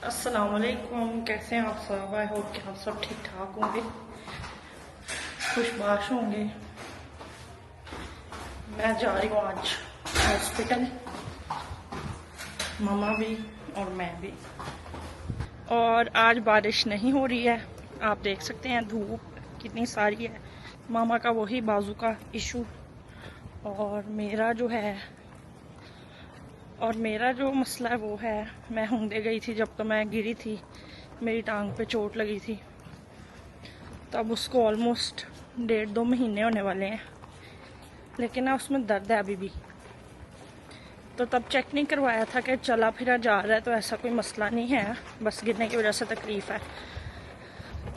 अस्सलाम वालेकुम, कैसे हैं आप सब। आई होप कि आप सब ठीक ठाक होंगे, खुशबाश होंगे। मैं जा रही हूँ आज हॉस्पिटल, मामा भी और मैं भी। और आज बारिश नहीं हो रही है, आप देख सकते हैं धूप कितनी सारी है। मामा का वही बाजू का इशू और मेरा जो मसला है वो है, मैं होंदे गई थी जब तो मैं गिरी थी, मेरी टांग पे चोट लगी थी। तब उसको ऑलमोस्ट 1.5-2 महीने होने वाले हैं, लेकिन ना उसमें दर्द है अभी भी। तो तब चेक नहीं करवाया था कि चला फिरा जा रहा है तो ऐसा कोई मसला नहीं है, बस गिरने की वजह से तकलीफ़ है।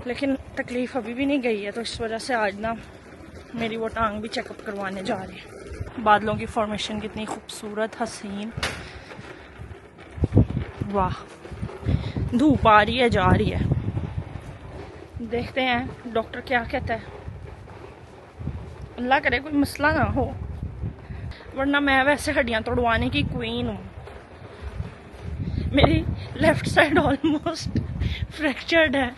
लेकिन तकलीफ़ अभी भी नहीं गई है, तो इस वजह से आज ना मेरी वो टांग भी चेकअप करवाने जा रही है। बादलों की फॉर्मेशन कितनी खूबसूरत हसीन, वाह। धूप आ रही है, जा रही है, देखते हैं डॉक्टर क्या कहता है। अल्लाह करे कोई मसला ना हो, वरना मैं वैसे हड्डियां तोड़वाने की क्वीन हूँ। मेरी लेफ्ट साइड ऑलमोस्ट फ्रैक्चर्ड है।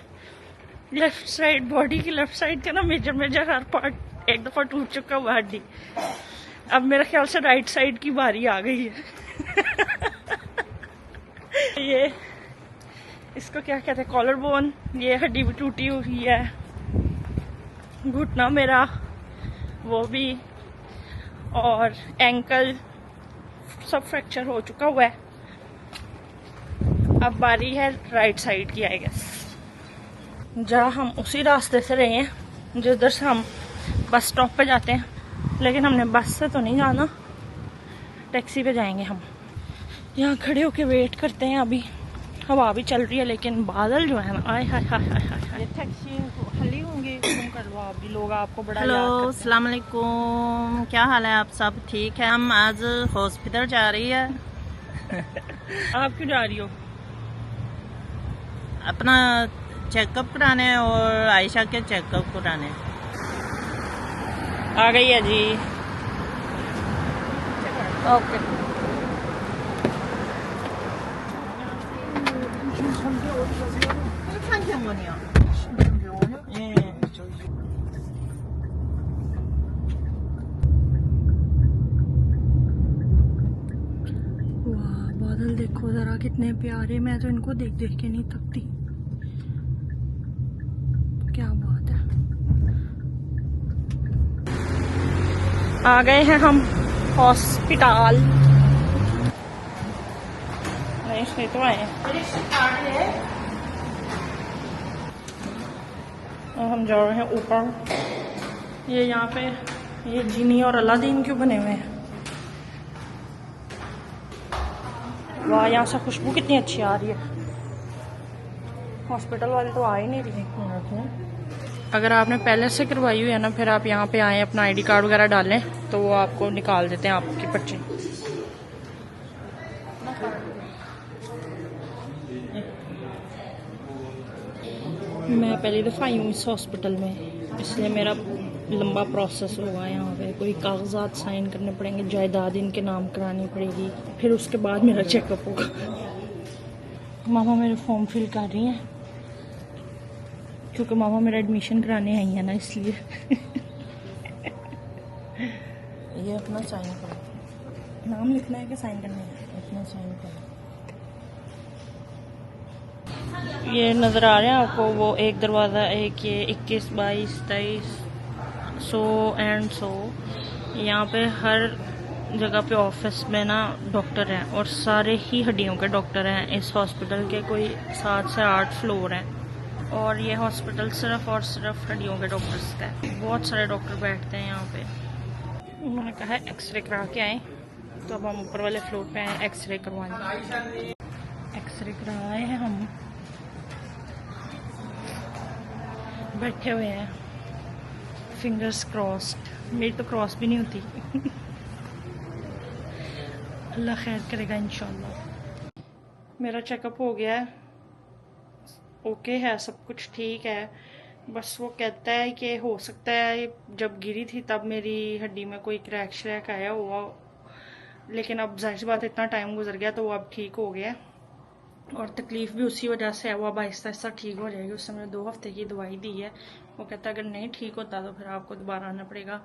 लेफ्ट साइड बॉडी की लेफ्ट साइड का ना मेजर हर पार्ट एक दफा टूट चुका हुआ हड्डी। अब मेरे ख्याल से राइट साइड की बारी आ गई है। ये इसको क्या कहते हैं, कॉलर बोन, ये हड्डी भी टूटी हुई है। घुटना मेरा वो भी, और एंकल सब फ्रैक्चर हो चुका हुआ है। अब बारी है राइट साइड की, आई गेस। जहाँ हम उसी रास्ते से रहे हैं जिधर से हम बस स्टॉप पे जाते हैं, लेकिन हमने बस से तो नहीं जाना, टैक्सी पे जाएंगे हम। यहाँ खड़े होके वेट करते हैं। अभी हवा भी चल रही है, लेकिन बादल जो है ना, आय हाय हाय हाय हाय। टैक्सी खाली होंगे, तुम कर लो, आप भी लोग आपको बड़ा हेलो, याद करते हैं। अस्सलाम वालेकुम, क्या हाल है? आप सब ठीक है? हम आज हॉस्पिटल जा रही है। आप क्यों जा रही हो? अपना चेकअप कराने और आयशा के चेकअप कराने। आ गई है जी, ओके। वाह, बादल देखो जरा कितने प्यारे, मैं तो इनको देख देख के नहीं थकती। क्या बात है। आ गए हैं हम हॉस्पिटल। नहीं से तो आए हैं, और हम जा रहे हैं ऊपर। ये यहाँ पे ये जीनी और अलादीन क्यों बने हुए हैं? वाह, यहाँ से खुशबू कितनी अच्छी आ रही है। हॉस्पिटल वाले तो आ ही नहीं रहे। अगर आपने पहले से करवाई हुई है ना, फिर आप यहाँ पे आए, अपना आईडी कार्ड वगैरह डालें तो वो आपको निकाल देते हैं आपकी पर्ची। मैं पहली दफ़ा आई हूँ इस हॉस्पिटल में, इसलिए मेरा लंबा प्रोसेस होगा। यहाँ पे कोई कागजात साइन करने पड़ेंगे, जायदाद इनके नाम करानी पड़ेगी, फिर उसके बाद मेरा चेकअप होगा। मामा मेरे फॉर्म फिल कर रही हैं, क्योंकि मामा मेरा एडमिशन कराने आई है ना, इसलिए। ये अपना साइन करो। नाम लिखना है कि साइन करना है? अपना साइन करो। ये नज़र आ रहे हैं आपको वो एक दरवाज़ा, एक ये 21, 22, 23, 100 एंड 100। यहाँ पे हर जगह पे ऑफिस में ना डॉक्टर हैं, और सारे ही हड्डियों के डॉक्टर हैं इस हॉस्पिटल के। कोई 7 से 8 फ्लोर हैं, और ये हॉस्पिटल सिर्फ और सिर्फ हड्डियों के डॉक्टर्स का है। बहुत सारे डॉक्टर बैठते हैं यहाँ पे। उन्होंने कहा है एक्सरे करा के आए, तो अब हम ऊपर वाले फ्लोर पे आए एक्सरे करवाने। एक्सरे करवाए हैं हम, बैठे हुए हैं, फिंगर्स क्रॉस्ड। मेरी तो क्रॉस भी नहीं होती। अल्लाह खैर करेगा इंशाल्लाह। मेरा चेकअप हो गया है, ओके है, सब कुछ ठीक है। बस वो कहता है कि हो सकता है जब गिरी थी तब मेरी हड्डी में कोई क्रैक श्रैक आया हुआ, लेकिन अब जाहिर सी बात इतना टाइम गुजर गया तो वो अब ठीक हो गया। और तकलीफ़ भी उसी वजह से है, वो अब आहिस्ता आहिस्ता ठीक हो जाएगी। उससे मैंने 2 हफ्ते की दवाई दी है। वो कहता है अगर नहीं ठीक होता तो फिर आपको दोबारा आना पड़ेगा,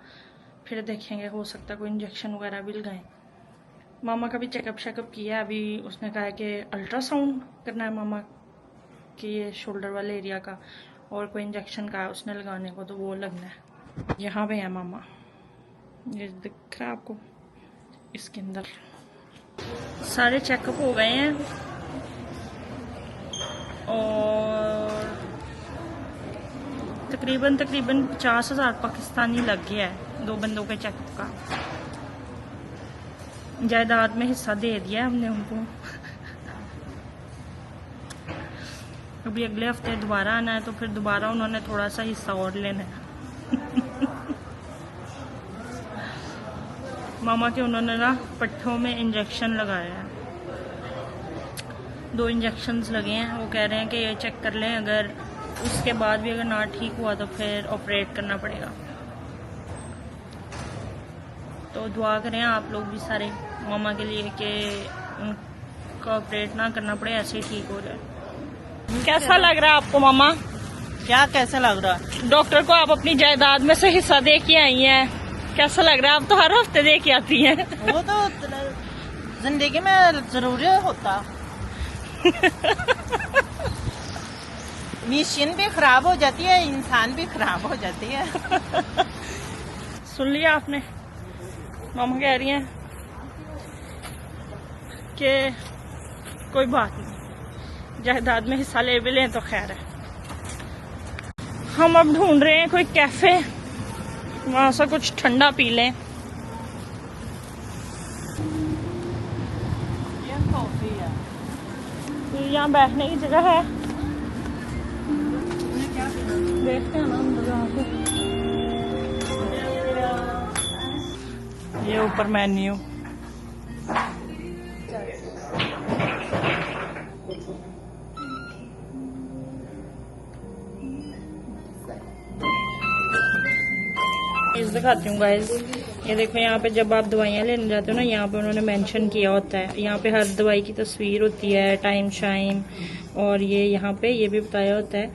फिर देखेंगे, हो सकता है कोई इंजेक्शन वगैरह भी लगाएं। मामा का भी चेकअप शेकअप किया है, अभी उसने कहा है कि अल्ट्रासाउंड करना है मामा की ये शोल्डर वाले एरिया का, और कोई इंजेक्शन का है उसने लगाने को, तो वो लगना है। यहाँ पे है मामा, ये दिख रहा है आपको, इसके अंदर सारे चेकअप हो गए हैं और तकरीबन 50,000 पाकिस्तानी लग गया है 2 बंदों के चेकअप का। जायदाद में हिस्सा दे दिया हमने उनको। अभी अगले हफ्ते दोबारा आना है, तो फिर दोबारा उन्होंने थोड़ा सा हिस्सा और लेना है। मामा के उन्होंने ना पट्ठों में इंजेक्शन लगाया है, 2 इंजेक्शन्स लगे हैं। वो कह रहे हैं कि ये चेक कर लें, अगर उसके बाद भी अगर ना ठीक हुआ तो फिर ऑपरेट करना पड़ेगा। तो दुआ करें आप लोग भी सारे मामा के लिए कि उनका ऑपरेट ना करना पड़े, ऐसे ही ठीक हो जाए। कैसा लग रहा है आपको मामा? क्या कैसा लग रहा है? डॉक्टर को आप अपनी जायदाद में से हिस्सा दे के आई हैं, कैसा लग रहा है? आप तो हर हफ्ते दे के आती हैं। वो तो जिंदगी में जरूरी होता। मशीन भी खराब हो जाती है, इंसान भी खराब हो जाती है। सुन लिया आपने? मामा कह रही हैं कि कोई बात नहीं, जायदाद में हिस्सा ले भी लें तो खैर है। हम अब ढूंढ रहे हैं कोई कैफे, वहां से कुछ ठंडा पी लें। ये कॉफी है, यहाँ बैठने की जगह है, देखते हैं ना अंदर जाके। ये ऊपर मेन्यू, दिखाती हूँ गाइस। ये देखो, यहाँ पे जब आप दवाइयाँ लेने जाते हो ना, यहाँ पे उन्होंने मेंशन किया होता है, यहाँ पे हर दवाई की तस्वीर होती है, टाइम शाइम, और ये यहाँ पे ये भी बताया होता है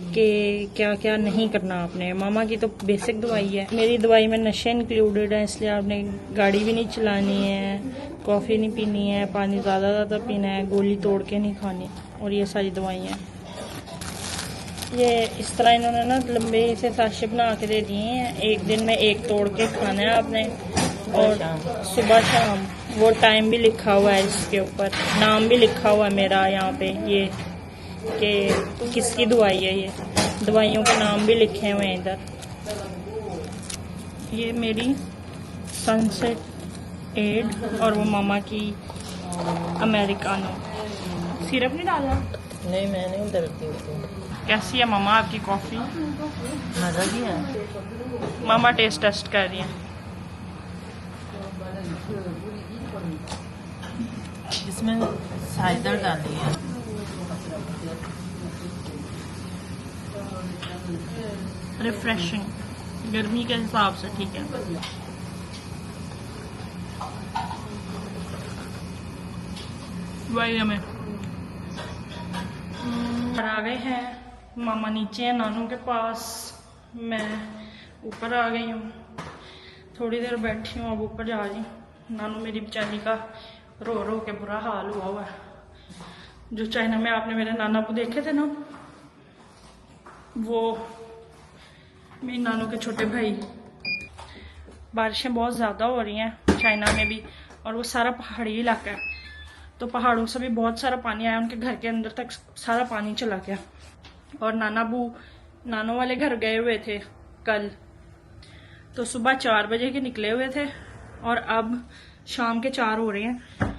कि क्या क्या नहीं करना आपने। मामा की तो बेसिक दवाई है, मेरी दवाई में नशे इंक्लूडेड है, इसलिए आपने गाड़ी भी नहीं चलानी है, कॉफ़ी नहीं पीनी है, पानी ज़्यादा पीना है, गोली तोड़ के नहीं खानी, और ये सारी दवाइयाँ। ये इस तरह इन्होंने ना लंबे से साशे बना के दे दिए हैं, एक दिन में एक तोड़ के खाना है आपने, और सुबह शाम। वो टाइम भी लिखा हुआ है इसके ऊपर, नाम भी लिखा हुआ है मेरा यहाँ पे, ये कि किसकी दवाई है, ये दवाइयों के नाम भी लिखे हुए हैं इधर। ये मेरी सनसेट एड, और वो मामा की अमेरिकानो। सिरप नहीं डाला? नहीं मैं नहीं डरती। कैसी है मामा आपकी कॉफ़ी? मजा भी है। मामा टेस्ट कर रही हैं। इसमें साइडर डाली है। रिफ्रेशिंग, गर्मी के हिसाब से ठीक है। वही हमें आ गए हैं, मामा नीचे हैं नानू के पास, मैं ऊपर आ गई हूँ। थोड़ी देर बैठी हूँ, अब ऊपर जा रही हूँ। नानू मेरी बेचारी का रो के बुरा हाल हुआ है। जो चाइना में आपने मेरे नाना को देखे थे ना, वो मेरी नानू के छोटे भाई। बारिशें बहुत ज़्यादा हो रही हैं चाइना में भी, और वो सारा पहाड़ी इलाका है, तो पहाड़ों से भी बहुत सारा पानी आया, उनके घर के अंदर तक सारा पानी चला गया। और नानों वाले घर गए हुए थे कल, तो सुबह 4 बजे के निकले हुए थे, और अब शाम के 4 हो रहे हैं,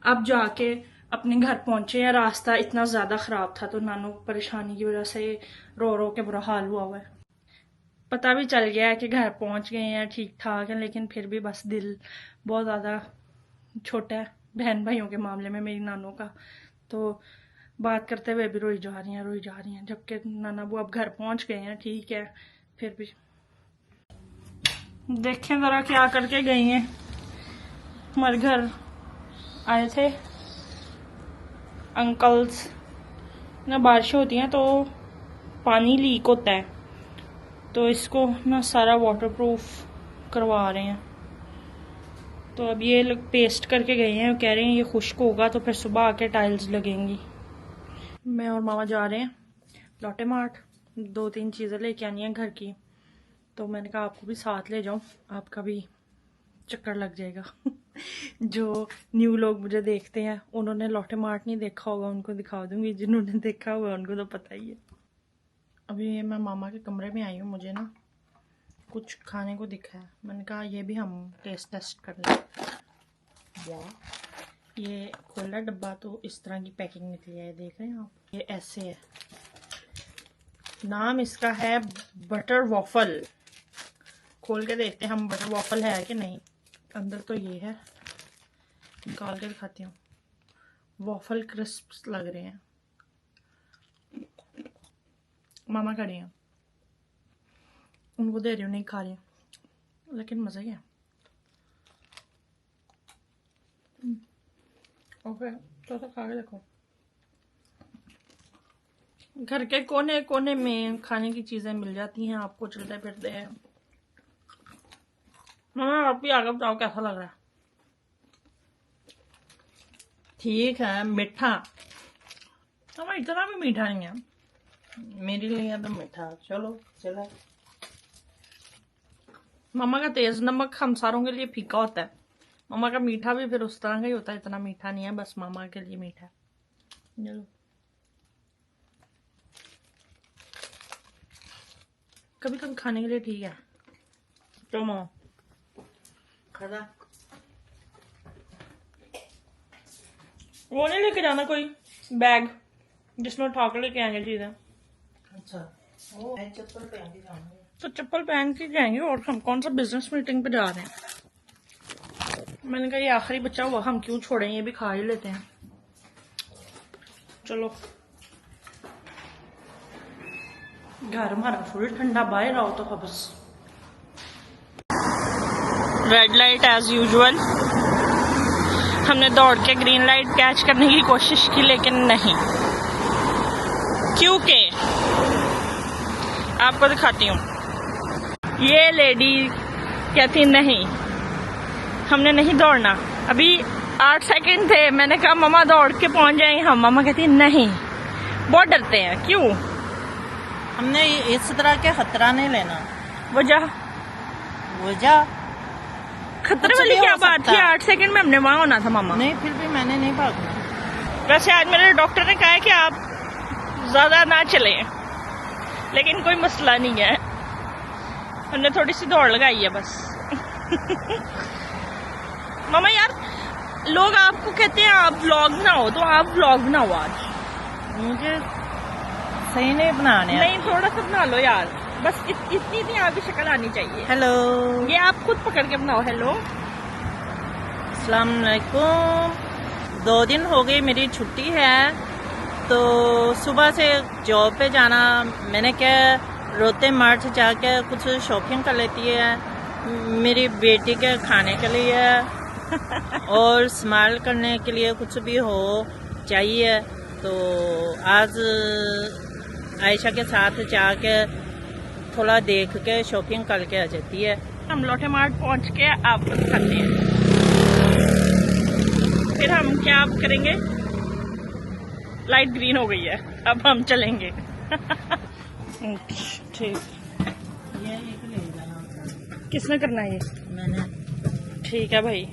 अब जाके अपने घर पहुंचे हैं। रास्ता इतना ज़्यादा ख़राब था, तो नानू परेशानी की वजह से रो के बुरा हाल हुआ है। पता भी चल गया है कि घर पहुंच गए हैं, ठीक ठाक है, लेकिन फिर भी बस दिल बहुत ज़्यादा छोटा है बहन भाइयों के मामले में मेरी नानों का। तो बात करते हुए भी रोई जा रही हैं, जबकि नाना बू अब घर पहुंच गए हैं, ठीक है, फिर भी देखें ज़रा क्या करके गई हैं। हमारे घर आए थे अंकल्स ना बारिश होती हैं तो पानी लीक होता है, तो इसको ना सारा वाटरप्रूफ करवा रहे हैं। तो अब ये लोग पेस्ट करके गए हैं, कह रहे हैं ये खुश्क होगा तो फिर सुबह आके टाइल्स लगेंगी। मैं और मामा जा रहे हैं लॉटे मार्ट, 2-3 चीज़ें लेके आनी है घर की, तो मैंने कहा आपको भी साथ ले जाऊं, आपका भी चक्कर लग जाएगा। जो न्यू लोग मुझे देखते हैं उन्होंने लॉटे मार्ट नहीं देखा होगा, उनको दिखा दूंगी, जिन्होंने देखा हुआ उनको तो पता ही है। अभी मैं मामा के कमरे में आई हूँ, मुझे ना कुछ खाने को दिखा है, मैंने कहा ये भी हम टेस्ट कर लें। वाह, ये खोला डब्बा तो इस तरह की पैकिंग निकली है, देख रहे हैं आप, ये ऐसे है। नाम इसका है बटर वॉफल। खोल के देखते हैं हम बटर वॉफल है कि नहीं। अंदर तो ये है, निकाल के दिखाती हूँ। वॉफल क्रिस्प्स लग रहे हैं। मामा खड़े हैं, उनको दे रही हूँ, नहीं खा रही, लेकिन मज़ा ही है। ओके, तो खा के देखो। घर के कोने कोने में खाने की चीजें मिल जाती हैं आपको चलते फिरते हैं। मामा आप भी आगे बताओ कैसा लग रहा है। ठीक है, मीठा, मामा इतना भी मीठा नहीं है मेरे लिए तो मीठा। चलो चला। मामा का तेज नमक हम सारों के लिए फीका होता है, मामा का मीठा भी फिर उस तरह का ही होता है, इतना मीठा नहीं है, बस मामा के लिए मीठा। चलो, कभी कभी खाने के लिए ठीक है। तो मामा खाना वो नहीं लेके जाना कोई बैग जिसमें उठा के लेके आएंगे चीजें। अच्छा, वो चप्पल पहन के जाएंगे, तो चप्पल पहन के जाएंगे, और हम कौन सा बिजनेस मीटिंग पे जा रहे हैं। मैंने कहा ये आखिरी बच्चा हुआ, हम क्यों छोड़ें, ये भी खा ही लेते हैं। चलो, घर हमारा फुल ठंडा, बाहर आओ तो बस। रेड लाइट एज यूजुअल, हमने दौड़ के ग्रीन लाइट कैच करने की कोशिश की लेकिन नहीं, क्योंकि आपको दिखाती हूँ। ये लेडी कहती नहीं, हमने नहीं दौड़ना। अभी 8 सेकंड थे, मैंने कहा मामा दौड़ के पहुंच जाएंगे हम, मामा कहती नहीं, बहुत डरते हैं। क्यों? हमने इस तरह के खतरा नहीं लेना। वजह खतरे वाली क्या बात थी? 8 सेकंड में हमने वहां होना था मामा। नहीं, फिर भी मैंने नहीं भागना। वैसे आज मेरे डॉक्टर ने कहा है कि आप ज्यादा ना चलें, लेकिन कोई मसला नहीं है, हमने थोड़ी सी दौड़ लगाई है बस। मामा यार, लोग आपको कहते हैं आप व्लॉग बनाओ, तो आप व्लॉग बनाओ आज। मुझे सही नहीं बनाने। नहीं, थोड़ा सा बना लो यार, बस इतनी आपकी शक्ल आनी चाहिए। हेलो, ये आप खुद पकड़ के बनाओ। हेलो, अस्सलाम वालेकुम। 2 दिन हो गई मेरी छुट्टी है, तो सुबह से जॉब पे जाना, मैंने क्या रोते मार्ट जाके कुछ शॉपिंग कर लेती है मेरी बेटी के खाने के लिए और इस्तेमाल करने के लिए कुछ भी हो चाहिए। तो आज आयशा के साथ जाके थोड़ा देख के शॉपिंग करके आ जाती है। हम लॉटे मार्ट पहुंच के आपको दिखाते हैं, फिर हम क्या करेंगे। लाइट ग्रीन हो गई है, अब हम चलेंगे। ठीक, ये एक ले जाना। किसने करना है ये? मैंने। ठीक है भाई,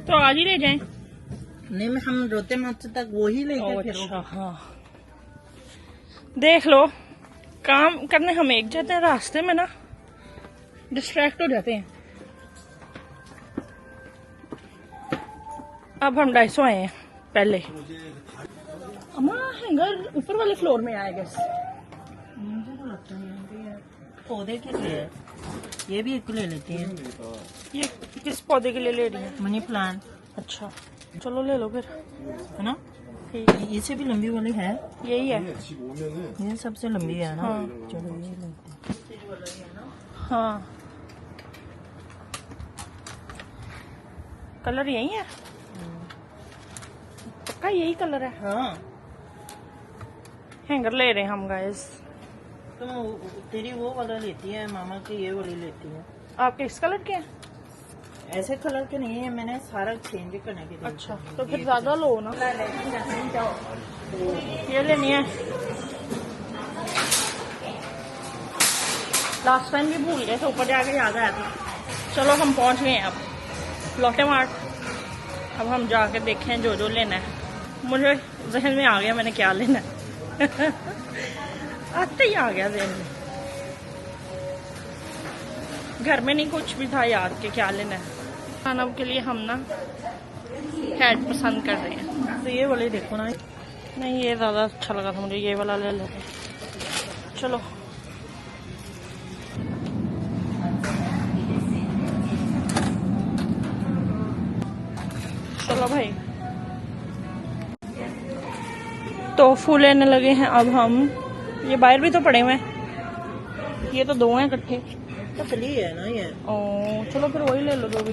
तो आज ही ले जाएं। नहीं, हम रोते मार्ट तक वो ही लेके। अच्छा, हाँ, देख लो, काम करने हम एक जाते हैं, रास्ते में ना डिस्ट्रैक्ट हो जाते हैं। अब हम 250 आए हैं, पहले अम्मा हैंगर ऊपर वाले फ्लोर में आएगा। मुझे तो लगता है पौधे के लिए ये भी एक ले लेते हैं। ये किस पौधे के लिए ले रही है? Money plant. अच्छा, चलो ले लो फिर, है ना? ठीक, इससे भी लंबी वाली है, यही है। ये सबसे लंबी है ना? हाँ। चलो ये लेते हैं। हाँ, कलर यही है, पक्का यही कलर है? हाँ हैंगर ले रहे हैं हम गाइस। तुम तेरी वो वाला लेती है, मामा की ये वाली लेती है। आपके इस कलर के हैं? ऐसे कलर के नहीं है, मैंने सारा चेंज करने के लिए। अच्छा तो फिर ज्यादा लो ना। ये लेनी है। लास्ट टाइम भी भूल गए थे, ऊपर जाके याद आया था। चलो हम पहुंच गए हैं अब लॉटे मार्ट। अब हम जाके देखें जो जो लेना है। मुझे जहन में आ गया मैंने क्या लेना है। आते ही आ गया जहन में। घर में नहीं कुछ भी था याद के क्या लेना है। खाना के लिए हम ना हैट पसंद कर रहे हैं। तो ये वाले देखो ना। नहीं ये ज़्यादा अच्छा लगा था मुझे, ये वाला ले लेते हैं। चलो चलो भाई, टोफू लेने लगे हैं अब हम। ये बाहर भी तो पड़े हुए हैं, ये तो दो हैं इकट्ठे। पतली है ना ये। ओ चलो फिर वही ले लो दो भी।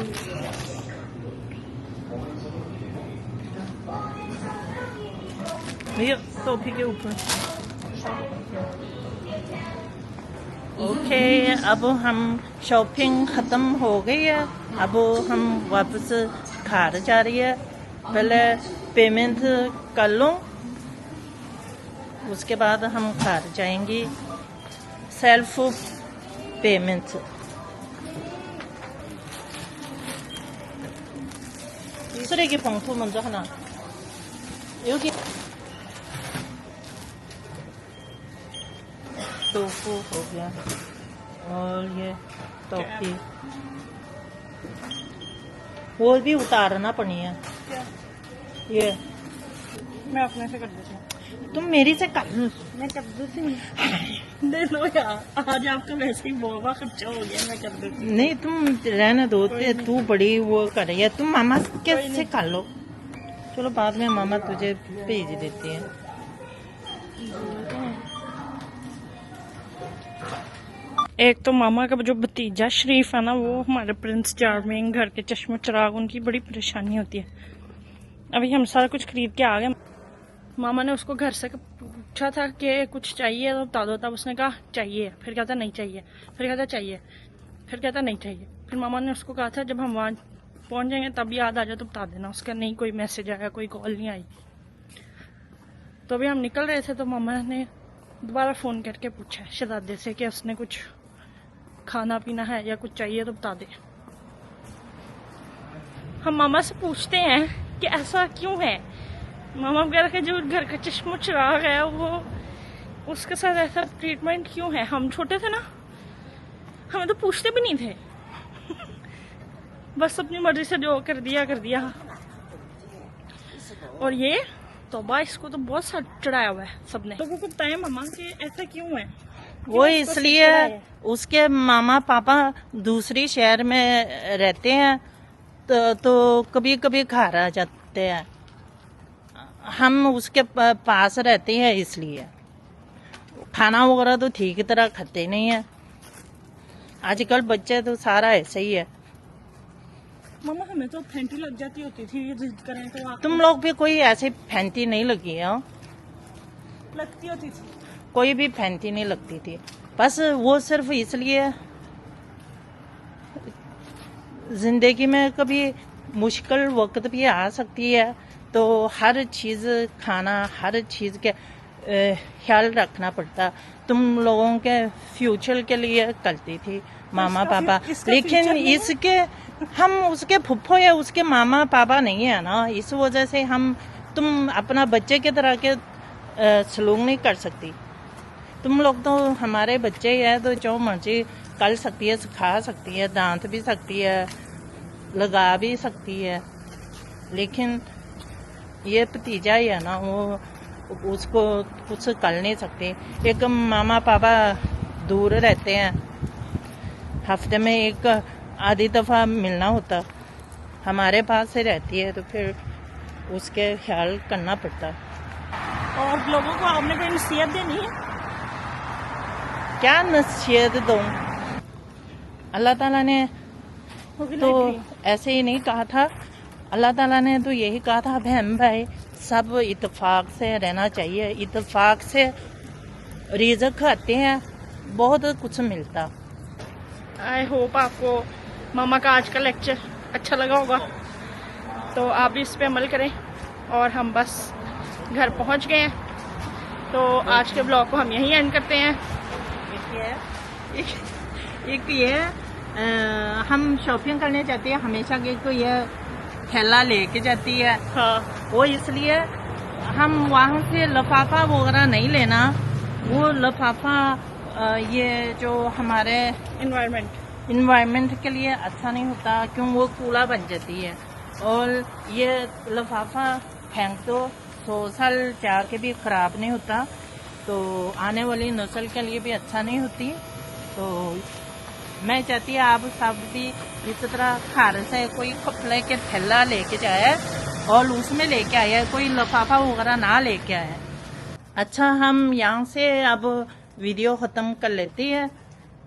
भैया टोपी के ऊपर। ओके अब हम शॉपिंग खत्म हो गई है। अब हम वापस घर जा रही है। पहले पेमेंट कर लो, उसके बाद हम घर जाएंगे। Self payment. 쓰레기 봉투 먼저 하나. 여기 टोफू हो गया और ये टॉफी। वो भी उतारना पड़ी है। ये मैं अपने से कर देती हूँ। तुम मेरी से कर। मैं कर देती हूँ। दे लो यार, आज आपका वैसे ही बहुत खर्चा हो गया, मैं कर देती हूँ। नहीं तुम रहने दो, तू बड़ी वो कर रही है। तुम मामा के से कर लो। चलो बाद में मामा तुझे भेज देती है। एक तो मामा का जो भतीजा शरीफ है ना, वो हमारे प्रिंस चार्मिंग घर के चश्मे चिराग, उनकी बड़ी परेशानी होती है। अभी हम सारा कुछ खरीद के आ गए। मामा ने उसको घर से पूछा था कि कुछ चाहिए तो बता दो, तब उसने कहा चाहिए, फिर कहता नहीं चाहिए, फिर कहता चाहिए, फिर कहता नहीं चाहिए। फिर मामा ने उसको कहा था जब हम वहाँ पहुँच जाएंगे तब याद आ जाए तो बता देना। उसका नहीं कोई मैसेज आया, कोई कॉल नहीं आई। तो अभी हम निकल रहे थे तो मामा ने दोबारा फ़ोन करके पूछा शहजादे से कि उसने कुछ खाना पीना है या कुछ चाहिए तो बता दे। हम मामा से पूछते हैं कि ऐसा क्यों है। मामा वगैरह का जो घर का चश्मा चिराग है वो, उसके साथ ऐसा ट्रीटमेंट क्यों है। हम छोटे थे ना, हमें तो पूछते भी नहीं थे। बस अपनी मर्जी से जो कर दिया। और ये तौबा, इसको तो बहुत सर चढ़ाया हुआ है सबने। तो वो बताएं मामा कि ऐसा क्यों है। वो इसलिए उसके मामा पापा दूसरी शहर में रहते हैं तो कभी कभी घर आ जाते हैं। हम उसके पास रहते हैं इसलिए खाना वगैरह तो ठीक तरह खाते नहीं है। आजकल बच्चे तो सारा ऐसे ही है। मामा हमें तो फैंटी लग जाती होती थी, ये जिद करें तो आप तुम लोग भी कोई ऐसी फैंटी नहीं लगी है। लगती होती थी। कोई भी फैंटी नहीं लगती थी। बस वो सिर्फ इसलिए जिंदगी में कभी मुश्किल वक्त भी आ सकती है तो हर चीज खाना, हर चीज के ख्याल रखना पड़ता। तुम लोगों के फ्यूचर के लिए करती थी मामा पापा, लेकिन इसके हम उसके फुफ्फो या उसके मामा पापा नहीं है ना, इस वजह से हम तुम अपना बच्चे की तरह के सलूक नहीं कर सकती। तुम लोग तो हमारे बच्चे हैं तो जो मर्जी कर सकती है, सिखा सकती है, दांत भी सकती है, लगा भी सकती है। लेकिन ये भतीजा ही है ना, वो उसको कुछ कर नहीं सकते। एक मामा पापा दूर रहते हैं, हफ्ते में एक आधी दफा मिलना होता। हमारे पास से रहती है तो फिर उसके ख्याल करना पड़ता। और लोगों को आपने कोई नसीहत देनी है? क्या नसीहत दूं? अल्लाह ताला ने तो ऐसे ही नहीं कहा था। अल्लाह ताला ने तो यही कहा था बहन भाई सब इत्तेफाक से रहना चाहिए, इत्तेफाक से रिज़्क खाते हैं, बहुत कुछ मिलता। आई होप आपको मामा का आज का लेक्चर अच्छा लगा होगा, तो आप भी इस पे अमल करें। और हम बस घर पहुंच गए हैं, तो आज के ब्लॉग को हम यहीं एंड करते हैं। एक ये हम शॉपिंग करने जाते हैं हमेशा के, तो ये थैला लेके जाती है। हाँ, वो इसलिए हम वहाँ से लफाफा वगैरह नहीं लेना, वो लफाफा ये जो हमारे इन्वायरमेंट के लिए अच्छा नहीं होता, क्यों वो कूड़ा बन जाती है। और ये लफाफा फेंक दो 100 साल जा के भी ख़राब नहीं होता, तो आने वाली नस्ल के लिए भी अच्छा नहीं होती। तो मैं चाहती हूँ आप सब भी इस तरह घर से कोई कपड़े के थैला लेके जाए और उसमें लेके आए, कोई लफाफा वगैरह ना लेके आए। अच्छा, हम यहाँ से अब वीडियो ख़त्म कर लेती है,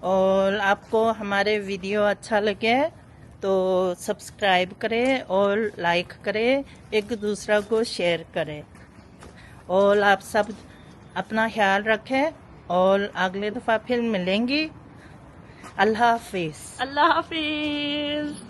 और आपको हमारे वीडियो अच्छा लगे तो सब्सक्राइब करें और लाइक करें, एक दूसरा को शेयर करें, और आप सब अपना ख्याल रखें, और अगले दफ़ा फिर मिलेंगी। अल्लाह हाफिज़। अल्लाह हाफिज।